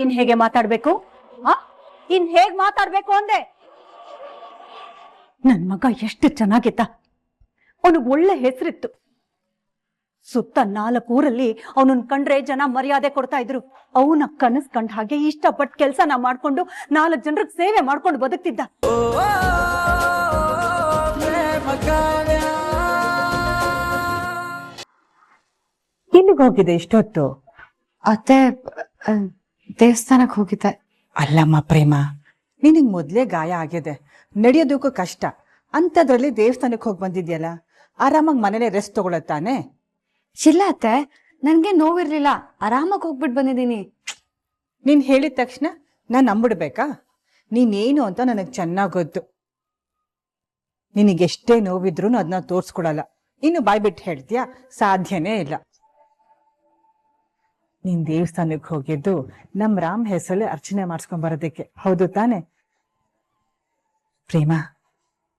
ಇನ್ ಹೇಗೆ ಮಾತಾಡ್ಬೇಕು? ಇನ್ ಹೇಗ್ ಮಾತಾಡ್ಬೇಕು ಅಂದೆ? ನನ್ ಮಗ ಎಷ್ಟು ಚೆನ್ನಾಗಿದ್ದ, ಅವನಿಗೆ ಒಳ್ಳೆ ಹೆಸರಿತ್ತು. ಸುತ್ತ 4 ಊರಲ್ಲಿ ಅವನನ್ನ ಕಂಡ್ರೆ ಜನ ಮರ್ಯಾದೆ ಕೊಡ್ತಾ ಇದ್ರು. ಅವನ ಕನಸ್ ಕಂಡ ಹಾಗೆ ಇಷ್ಟಪಟ್ಟು ಕೆಲಸನ ಮಾಡ್ಕೊಂಡು 4 ಜನರಿಗೆ ಸೇವೆ ಮಾಡ್ಕೊಂಡು ಬದುಕ್ತಿದ್ದ. ಎಲ್ಲಿಗೆ ಹೋಗಿದೆ ಇಷ್ಟೊತ್ತು? ಅತ್ತೆ ದೇವಸ್ಥಾನಕ್ಕೆ ಹೋಗಿದ್ದೆ. ಅಲ್ಲಮ್ಮ ಪ್ರೇಮ, ನಿನಗೆ ಮೊದ್ಲೇ ಗಾಯ ಆಗಿದೆ, ನಡೆಯೋದಕ್ಕೂ ಕಷ್ಟ. ಅಂಥದ್ರಲ್ಲಿ ದೇವಸ್ಥಾನಕ್ಕೆ ಹೋಗಿ ಬಂದಿದ್ಯಲ್ಲ, ಆರಾಮಾಗಿ ಮನೇಲೆ ರೆಸ್ಟ್ ತಗೊಳತ್ತಾನೆ. ಇಲ್ಲ ಅತ್ತೆ, ನನ್ಗೆ ನೋವಿರ್ಲಿಲ್ಲ, ಆರಾಮಾಗಿ ಹೋಗ್ಬಿಟ್ಟು ಬಂದಿದ್ದೀನಿ. ನೀನ್ ಹೇಳಿದ ತಕ್ಷಣ ನಾನು ನಂಬಿಡ್ಬೇಕಾ? ನೀನೇನು ಅಂತ ನನಗೆ ಚೆನ್ನಾಗಿ ಗೊತ್ತು. ನಿನಗೆಷ್ಟೇ ನೋವಿದ್ರು ಅದನ್ನ ತೋರ್ಸ್ಕೊಡಲ್ಲ. ಇನ್ನು ಬಾಯ್ಬಿಟ್ಟು ಹೇಳ್ತೀಯಾ? ಸಾಧ್ಯನೇ ಇಲ್ಲ. ನೀನ್ ದೇವಸ್ಥಾನಕ್ಕೆ ಹೋಗಿದ್ದು ನಮ್ ರಾಮ್ ಹೆಸರಲ್ಲಿ ಅರ್ಚನೆ ಮಾಡಿಸ್ಕೊಂಡ್ ಬರೋದಕ್ಕೆ, ಹೌದು ತಾನೆ? ಪ್ರೇಮ,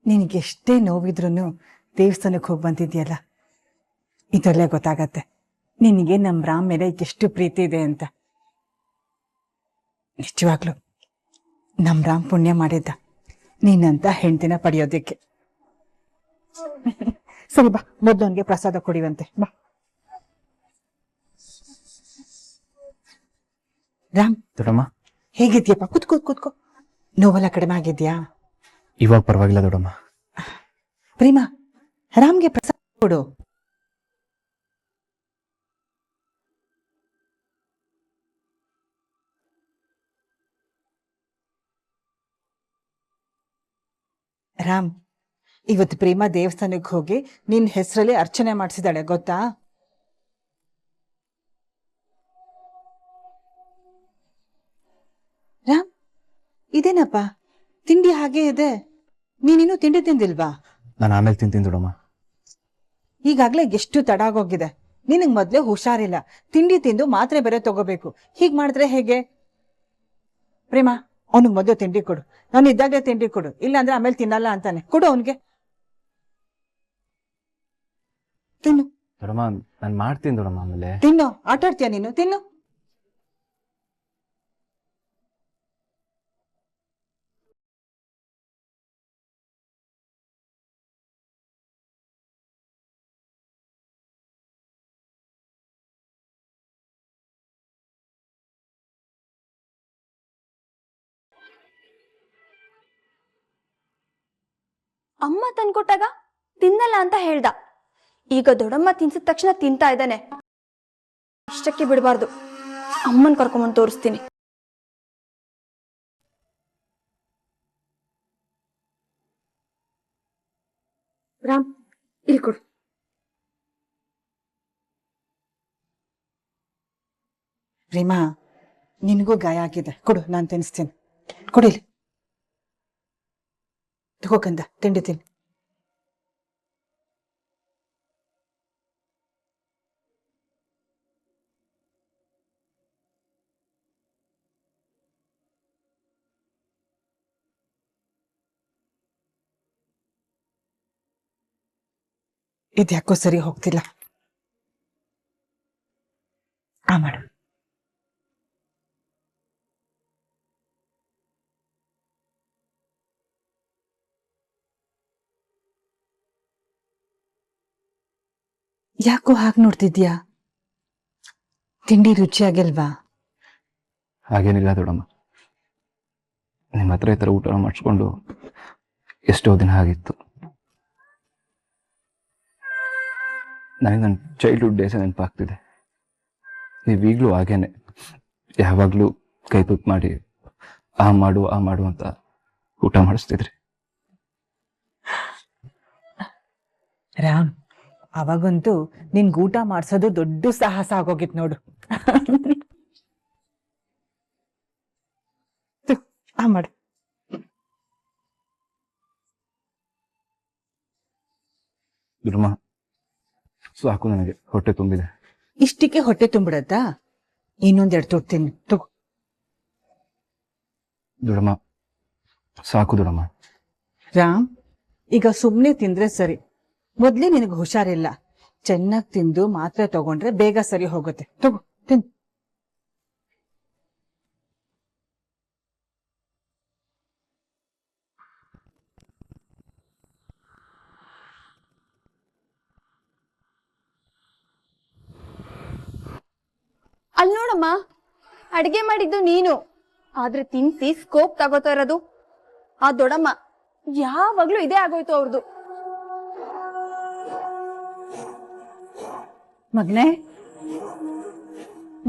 ನಿನಗೆಷ್ಟೇ ನೋವಿದ್ರು ದೇವಸ್ಥಾನಕ್ಕೆ ಹೋಗಿ ಬಂದಿದ್ಯಲ್ಲ, ಇದರಲ್ಲೇ ಗೊತ್ತಾಗತ್ತೆ ನಿನಗೆ ನಮ್ ರಾಮ್ ಮೇಲೆ ಎಷ್ಟು ಪ್ರೀತಿ ಇದೆ ಅಂತ. ನಿಜವಾಗ್ಲು ನಮ್ ರಾಮ್ ಪುಣ್ಯ ಮಾಡಿದ್ದ ನೀನಂತ ಹೆಂಡತಿನ ಪಡೆಯೋದಿಕ್ಕೆ. ಸರಿ ಬಾ, ಮೊದ್ಲವನ್ಗೆ ಪ್ರಸಾದ ಕೊಡಿವಂತೆ ಬಾ. ರಾಮ್, ದೊಡ್ಡಮ್ಮ ಹೇಗಿದ್ಯಪ್ಪ? ಕೂತ್ಕೋ ಕೂತ್ಕೋ. ನೋವೆಲ್ಲ ಕಡಿಮೆ ಆಗಿದ್ಯಾ? ಇವಾಗ ಪರವಾಗಿಲ್ಲ ದೊಡ್ಡಮ್ಮ. ಪ್ರೇಮ, ರಾಮ್ಗೆ ಪ್ರಸಾದ ಕೊಡು. ರಾಮ್, ಇವತ್ತು ಪ್ರೇಮ ದೇವಸ್ಥಾನಕ್ಕೆ ಹೋಗಿ ನಿನ್ ಹೆಸರಲ್ಲಿ ಅರ್ಚನೆ ಮಾಡಿಸಿದಾಳೆ, ಗೊತ್ತಾ? ರಾಮ್, ಇದೇನಪ್ಪ ತಿಂಡಿ ಹಾಗೆ ಇದೆ, ನೀನಿನ್ನೂ ತಿಂಡಿ ತಿಂದಿಲ್ವಾ? ನಾನು ಆಮೇಲೆ ತಿಂತೀನಿ ದೊಡ್ಡಮ್ಮ. ಈಗಾಗ್ಲೇ ಎಷ್ಟು ತಡ ಆಗೋಗಿದೆ. ನಿನಗ್ ಮೊದ್ಲೇ ಹುಷಾರಿಲ್ಲ, ತಿಂಡಿ ತಿಂದು ಮಾತ್ರೆ ಬೇರೆ ತಗೋಬೇಕು. ಹೀಗ್ ಮಾಡಿದ್ರೆ ಹೇಗೆ? ಪ್ರೇಮ, ಅವನಿಗೆ ಮೊದಲು ತಿಂಡಿ ಕೊಡು. ನಾನು ಇದ್ದಾಗಲೇ ತಿಂಡಿ ಕೊಡು, ಇಲ್ಲಾಂದ್ರೆ ಆಮೇಲೆ ತಿನ್ನಲ್ಲ ಅಂತಾನೆ. ಕೊಡು ಅವನಿಗೆ, ತಿನ್ನು. ದೊಡ್ಡಮ್ಮ ನಾನು ಮಾಡ್ತೀನಿ ದೊಡ್ಡಮ್ಮ. ಆಮೇಲೆ ತಿನ್ನು. ಆಟ ಆಡ್ತೀಯ ನೀನು? ತಿನ್ನು. ಅಮ್ಮ ತಂದ್ಕೊಟ್ಟಾಗ ತಿನ್ನಲ್ಲ ಅಂತ ಹೇಳ್ದ. ಈಗ ದೊಡ್ಡಮ್ಮ ತಿನ್ಸಿದ ತಕ್ಷಣ ತಿಂತಾ ಇದ್ದಾನೆ. ಇಷ್ಟಕ್ಕೆ ಬಿಡಬಾರ್ದು, ಅಮ್ಮನ್ ಕರ್ಕೊಂಬಂದು ತೋರಿಸ್ತೀನಿ. ರಾಮ್, ಇಲ್ಲಿ ಕೊಡು. ಪ್ರೇಮ, ನಿನಗೂ ಗಾಯ ಆಗಿದೆ, ಕೊಡು, ನಾನು ತಿನ್ನಿಸ್ತೀನಿ. ಕೊಡಿಲಿ, ತಗೋಕಂದ ತಿಂಡಿ ತಿನ್ನು. ಇದ್ಯಾಕೋ ಸರಿ ಹೋಗ್ತಿಲ್ಲ. ಆ ಮಾಡು. ಯಾಕೋ ಹಾಗೆ ನೋಡ್ತಿದ್ಯಾ? ತಿಂಡಿ ರುಚಿಯಾಗಿಲ್ವಾ? ಹಾಗೇನಿಲ್ಲ ದೊಡ್ಡಮ್ಮ, ನಿಮ್ಮ ಹತ್ರ ಈ ಥರ ಊಟ ಮಾಡಿಸ್ಕೊಂಡು ಎಷ್ಟೋ ದಿನ ಆಗಿತ್ತು. ನನಗೆ ನನ್ನ ಚೈಲ್ಡ್ಹುಡ್ ಡೇಸೇ ನೆನಪಾಗ್ತಿದೆ. ನೀವೀಗಲೂ ಹಾಗೇನೆ ಯಾವಾಗಲೂ ಕೈ ತುತ್ತು ಮಾಡಿ ಆ ಮಾಡು ಅಂತ ಊಟ ಮಾಡಿಸ್ತಿದ್ರಿ. ರಾಮ್, ಅವಾಗಂತೂ ನಿನ್ಗೆ ಊಟ ಮಾಡ್ಸೋದು ದೊಡ್ಡ ಸಾಹಸ ಆಗೋಗಿತ್ತು ನೋಡು. ಆ ಮಾಡು. ದೊಡ್ಡಮ್ಮ ಸಾಕು, ನನಗೆ ಹೊಟ್ಟೆ ತುಂಬಿದೆ. ಇಷ್ಟಕ್ಕೆ ಹೊಟ್ಟೆ ತುಂಬಿಡತ್ತಾ? ಇನ್ನೊಂದೆರಡು ತುತ್ತು ತಿನ್ನು, ತಗೋ. ದೊಡ್ಡಮ್ಮ ಸಾಕು ದೊಡ್ಡಮ್ಮ. ರಾಮ್, ಈಗ ಸುಮ್ಮನೆ ತಿಂದ್ರೆ ಸರಿ. ಮೊದ್ಲೇ ನಿನಗೆ ಹುಷಾರಿಲ್ಲ, ಚೆನ್ನಾಗಿ ತಿಂದು ಮಾತ್ರೆ ತಗೊಂಡ್ರೆ ಬೇಗ ಸರಿ ಹೋಗುತ್ತೆ. ತಗೋ, ತಿನ್. ಅಲ್ಲಿ ನೋಡಮ್ಮ, ಅಡಿಗೆ ಮಾಡಿದ್ದು ನೀನು, ಆದ್ರೆ ತಿನ್ಸಿ ಸ್ಕೋಪ್ ತಗೋತಾ ಇರೋದು ಆ ದೊಡ್ಡಮ್ಮ. ಯಾವಾಗ್ಲೂ ಇದೇ ಆಗೋಯ್ತು ಅವ್ರದ್ದು. ಮಗ್ನೆ,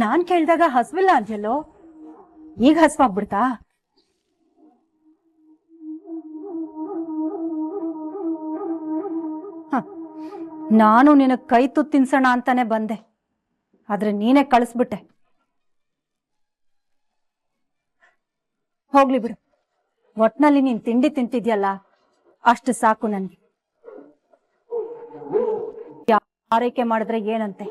ನಾನ್ ಕೇಳ್ದಾಗ ಹಸ್ವಿಲ್ಲ ಅಂಜಲ್ಲೋ, ಈಗ ಹಸ್ವಾಗ್ಬಿಡ್ತಾ? ನಾನು ನಿನಗ್ ಕೈ ತುತ್ತು ತಿನ್ಸೋಣ ಅಂತಾನೆ ಬಂದೆ, ಆದ್ರೆ ನೀನೇ ಕಳಿಸ್ಬಿಟ್ಟೆ. ಹೋಗ್ಲಿ ಬಿಡು, ಒಟ್ನಲ್ಲಿ ನೀನ್ ತಿಂಡಿ ತಿಂತಿದ್ಯಲ್ಲ ಅಷ್ಟು ಸಾಕು ನನ್ಗೆ. ಆರೈಕೆ ಮಾಡಿದ್ರೆ ಏನಂತೆ,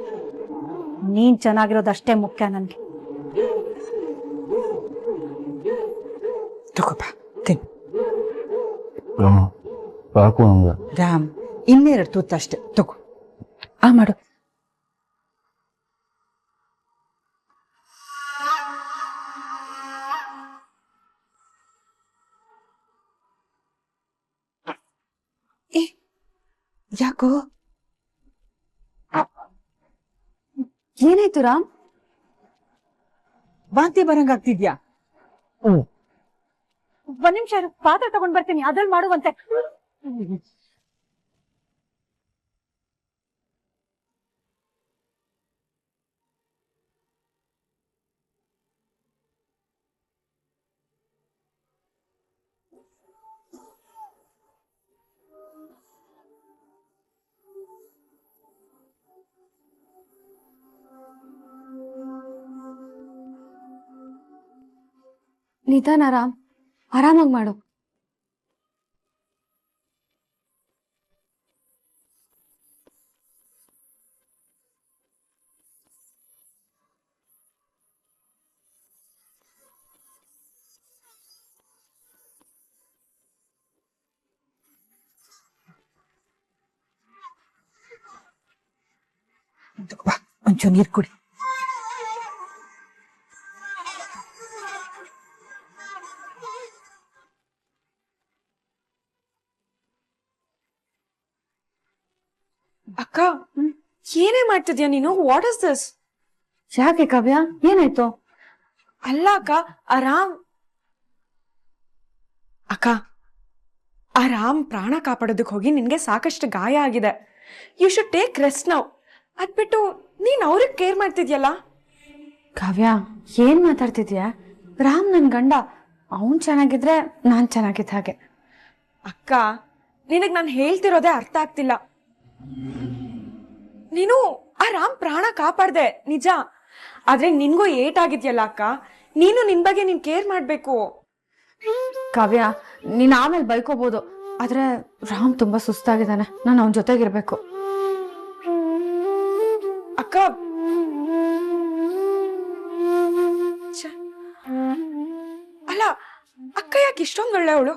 ನೀನ್ ಚೆನ್ನಾಗಿರೋದಷ್ಟೇ ಮುಖ್ಯ ನನ್ಗೆ. ತಗೋಬಾ ತಿನ್. ಸಾಕು ನಮ್ಗೆ. ರಾಮ್, ಇನ್ನೆರಡು ತುತ್ತಷ್ಟೇ ತಗೋ. ಆ ಮಾಡು. ಯಾಕೋ ಏನಾಯ್ತು ರಾಮ್? ವಾಂತಿ ಬರಂಗಾಗ್ತಿದ್ಯಾ? ಒಂದ್ ನಿಮಿಷ ಇರು, ಪಾತ್ರೆ ತಗೊಂಡ್ ಬರ್ತೀನಿ, ಅದ್ರಲ್ಲಿ ಮಾಡುವಂತೆ. ನಿಧಾನ ರಾಮ್, ಆರಾಮಾಗಿ ಮಾಡು. ತಗೋಬಾ, ಒಂಚೂರು ನೀರು ಕುಡಿ. ಅಕ್ಕ, ಏನೇ ಮಾಡ್ತಿದ್ಯಾ ನೀನು? What is this? ಯಾಕೆ ಕಾವ್ಯ, ಏನಾಯ್ತು? ಅಲ್ಲ ಅಕ್ಕ, ಅಕ್ಕ, ಆ ರಾಮ್ ಪ್ರಾಣ ಕಾಪಾಡೋದಕ್ಕೆ ಹೋಗಿ ನಿನ್ಗೆ ಸಾಕಷ್ಟು ಗಾಯ ಆಗಿದೆ. You should take rest now. ಅದ್ಬಿಟ್ಟು ನೀನ್ ಅವ್ರಿಗೆ ಕೇರ್ ಮಾಡ್ತಿದ್ಯಲ್ಲ. ಕಾವ್ಯ, ಏನ್ ಮಾತಾಡ್ತಿದ್ಯಾ? ರಾಮ್ ನನ್ ಗಂಡ, ಅವನ್ ಚೆನ್ನಾಗಿದ್ರೆ ನಾನ್ ಚೆನ್ನಾಗಿದ್ದ ಹಾಗೆ. ಅಕ್ಕ, ನಿನಗ್ ನಾನು ಹೇಳ್ತಿರೋದೇ ಅರ್ಥ ಆಗ್ತಿಲ್ಲ. ನೀನು ಆ ರಾಮ್ ಪ್ರಾಣ ಕಾಪಾಡ್ದೆ ನಿಜ, ಆದ್ರೆ ನಿನ್ಗೂ ಏಟಾಗಿದ್ಯಲ್ಲ ಅಕ್ಕ. ನೀನು ನಿನ್ ಬಗ್ಗೆ ನೀನ್ ಕೇರ್ ಮಾಡ್ಬೇಕು. ಕಾವ್ಯ, ನೀನ್ ಆಮೇಲೆ ಬೈಕೋಬಹುದು, ಆದ್ರೆ ರಾಮ್ ತುಂಬಾ ಸುಸ್ತಾಗಿದ್ದಾನೆ, ನಾನು ಅವನ ಜೊತೆಗಿರ್ಬೇಕು. ಅಕ್ಕ, ಅಲ್ಲ ಅಕ್ಕ ಯಾಕೆ ಇಷ್ಟೊಂದು ಒಳ್ಳೆಯವಳು?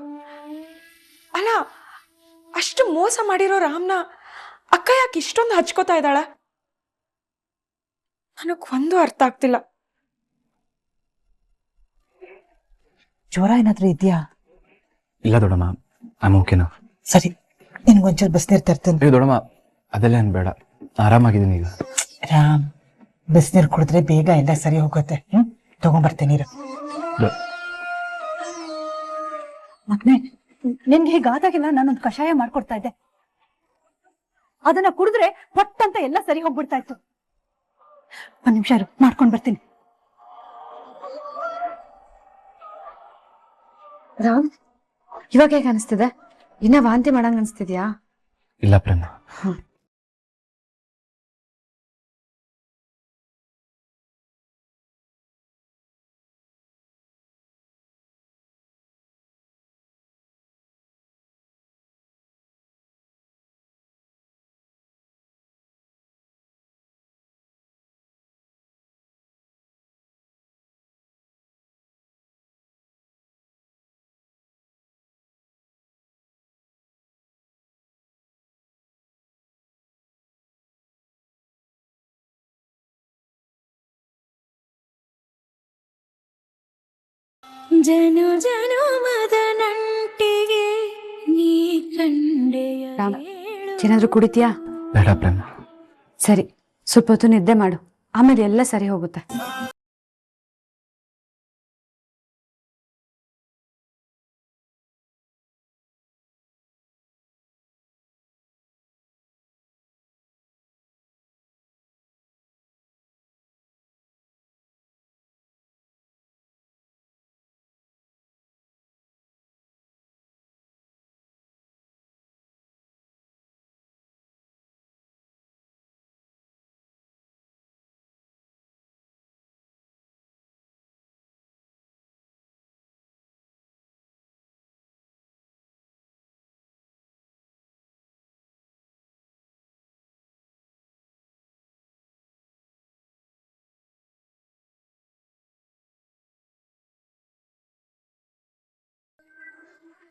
ಅಲ್ಲ, ಅಷ್ಟು ಮೋಸ ಮಾಡಿರೋ ರಾಮ್ನ ಅಕ್ಕ ಯಾಕೆ ಇಷ್ಟೊಂದು ಹಚ್ಕೋತಾ ಇದ್ದಾಳೆ? ನನಗ್ ಒಂದು ಅರ್ಥ ಆಗ್ತಿಲ್ಲ. ಜ್ವರ ಏನಾದ್ರೂ ಇದೆಯಾ? ಇಲ್ಲ ದೊಡ್ಡಮ್ಮ, ಐಮ್ ಓಕೆನಾ. ಸರಿ, ನಿನ್ಗೊಂಚೂರು ಬಿಸಿನೀರು ತರ್ತೇನೆ. ಅಯ್ಯೋ ದೊಡ್ಡಮ್ಮ, ಅದೆಲ್ಲ ಏನ್ ಬೇಡ, ಆರಾಮಾಗಿದ್ದೀನಿ ಈಗ. ರಾಮ್, ಬಿಸಿನೀರು ಕುಡಿದ್ರೆ ಬೇಗ ಎಲ್ಲ ಸರಿ ಹೋಗುತ್ತೆ. ತಗೊಂಡ್ಬರ್ತೇನೆ ನೀರು. ಮಗ್ನೆ, ನಿನ್ಗೆ ಹೀಗಾದಾಗೆಲ್ಲ ನಾನೊಂದು ಕಷಾಯ ಮಾಡ್ಕೊಡ್ತಾ ಇದ್ದೆ, ಅದನ್ನ ಕುಡಿದ್ರೆ ಪಟ್ಟಂತ ಎಲ್ಲ ಸರಿ ಹೋಗ್ಬಿಡ್ತಾ ಇತ್ತು. ಒಂದ್ ನಿಮಿಷ ಇರು, ಮಾಡ್ಕೊಂಡ್ ಬರ್ತೀನಿ. ರಾಮ್, ಇವಾಗ ಹೇಗೆ ಅನಿಸ್ತಿದೆ? ಇನ್ನ ವಾಂತಿ ಮಾಡಂಗ್ ಅನಿಸ್ತಿದ್ಯಾ? ಇಲ್ಲ ಪ್ರೇಮ. ಜನು ಜನುಮದ ನಂಟಿಗೆ ನೀ ಕಂಡೆಯ ರಾಮ್, ಏನಾದ್ರೂ ಕುಡಿತೀಯಾ? ಬೇಡ ಪ್ರೇಮ. ಸರಿ, ಸ್ವಲ್ಪ ಹೊತ್ತು ನಿದ್ದೆ ಮಾಡು, ಆಮೇಲೆ ಎಲ್ಲ ಸರಿ ಹೋಗುತ್ತೆ.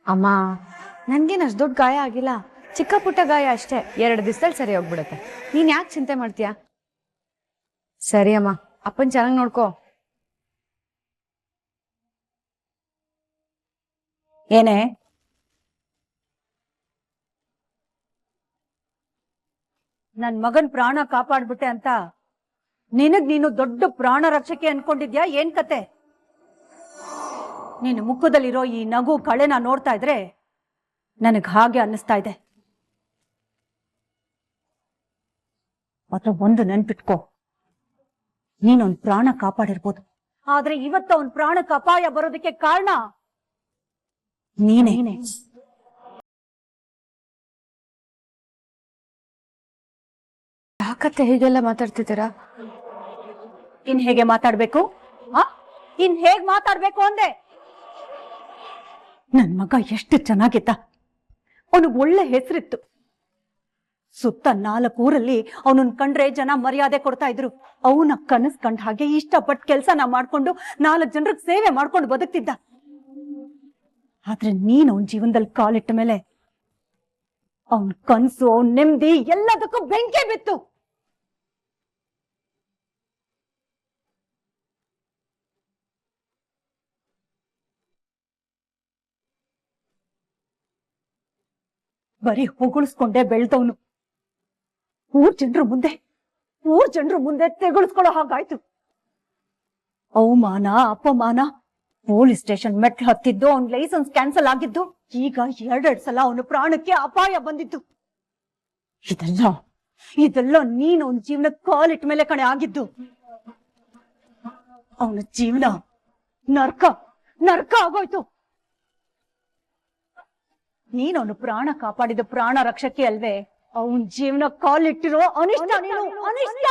ಅಮ್ಮ, ನನ್ಗೇನು ಅಷ್ಟು ದೊಡ್ಡ ಗಾಯ ಆಗಿಲ್ಲ, ಚಿಕ್ಕ ಪುಟ್ಟ ಗಾಯ ಅಷ್ಟೇ. 2 ದಿವಸದಲ್ಲಿ ಸರಿ ಹೋಗ್ಬಿಡುತ್ತೆ. ನೀನ್ ಯಾಕೆ ಚಿಂತೆ ಮಾಡ್ತೀಯಾ? ಸರಿ ಅಮ್ಮ, ಅಪ್ಪನ್ ಚೆನ್ನಾಗಿ ನೋಡ್ಕೋ. ಏನೇ ನನ್ ಮಗನ್ ಪ್ರಾಣ ಕಾಪಾಡ್ಬಿಟ್ಟೆ ಅಂತ ನೀನು ದೊಡ್ಡ ಪ್ರಾಣ ರಕ್ಷಕಿ ಅನ್ಕೊಂಡಿದ್ಯಾ? ಏನ್ ಕತೆ? ನೀನು ಮುಖದಲ್ಲಿರೋ ಈ ನಗು ಕಳೆನ ನೋಡ್ತಾ ಇದ್ರೆ ನನಗ್ ಹಾಗೆ ಅನ್ನಿಸ್ತಾ ಇದೆ. ಆದ್ರೆ ಒಂದು ನೆನ್ಪಿಟ್ಕೋ, ನೀನೊಂದ್ ಪ್ರಾಣ ಕಾಪಾಡಿರ್ಬೋದು, ಆದ್ರೆ ಇವತ್ತು ಅವನ್ ಪ್ರಾಣಕ್ಕೆ ಅಪಾಯ ಬರೋದಕ್ಕೆ ಕಾರಣ ನೀನೇ. ಯಾಕತ್ತೆ ಹೀಗೆಲ್ಲ ಮಾತಾಡ್ತಿದ್ದೀರಾ? ಇನ್ ಹೇಗೆ ಮಾತಾಡ್ಬೇಕು? ಇನ್ ಹೇಗ್ ಮಾತಾಡ್ಬೇಕು ಅಂದೆ? ನನ್ ಮಗ ಎಷ್ಟು ಚೆನ್ನಾಗಿದ್ದ, ಅವನಿಗೆ ಒಳ್ಳೆ ಹೆಸರಿತ್ತು. ಸುತ್ತ 4 ಊರಲ್ಲಿ ಅವನನ್ನ ಕಂಡ್ರೆ ಜನ ಮರ್ಯಾದೆ ಕೊಡ್ತಾ ಇದ್ರು. ಅವನ ಕನಸ್ ಕಂಡ ಹಾಗೆ ಇಷ್ಟಪಟ್ಟು ಕೆಲ್ಸನ ಮಾಡ್ಕೊಂಡು 4 ಜನರಿಗೆ ಸೇವೆ ಮಾಡ್ಕೊಂಡು ಬದುಕ್ತಿದ್ದ. ಆದ್ರೆ ನೀನ್ ಅವನ್ ಜೀವನದಲ್ಲಿ ಕಾಲಿಟ್ಟ ಮೇಲೆ ಅವನ್ ಕನ್ಸು, ಅವನ್ ನೆಮ್ಮದಿ ಎಲ್ಲದಕ್ಕೂ ಬೆಂಕಿ ಬಿತ್ತು. ಬರೀ ಹೊಗಳಿಸ್ಕೊಂಡೆ ಬೆಳ್ದವನು ಊರ್ ಜನರ ಮುಂದೆ ತೆಗಳಿಸ್ಕೊಳ್ಳೋ ಹಾಗಾಯ್ತು. ಅವಮಾನ, ಅಪಮಾನ, ಪೊಲೀಸ್ ಸ್ಟೇಷನ್ ಮೆಟ್ಲು ಹತ್ತಿದ್ದು, ಅವನ್ ಲೈಸೆನ್ಸ್ ಕ್ಯಾನ್ಸಲ್ ಆಗಿದ್ದು, ಈಗ 2 ಸಲ ಅವನ ಪ್ರಾಣಕ್ಕೆ ಅಪಾಯ ಬಂದಿತ್ತು. ಇದೆಲ್ಲ ನೀನು ಅವನ ಜೀವನ ಕಾಲಿಟ್ಟ ಮೇಲೆ ಕಣೆ ಆಗಿದ್ದು. ಅವನ ಜೀವನ ನರ್ಕ ಆಗೋಯ್ತು. ನೀನವನು ಪ್ರಾಣ ಕಾಪಾಡಿದ ಪ್ರಾಣ ರಕ್ಷಕಿ ಅಲ್ವೇ? ಅವನ್ ಜೀವನ ಕಾಲಿಟ್ಟಿರೋ ಅನಿಷ್ಟ ನೀನು, ಅನಿಷ್ಟ.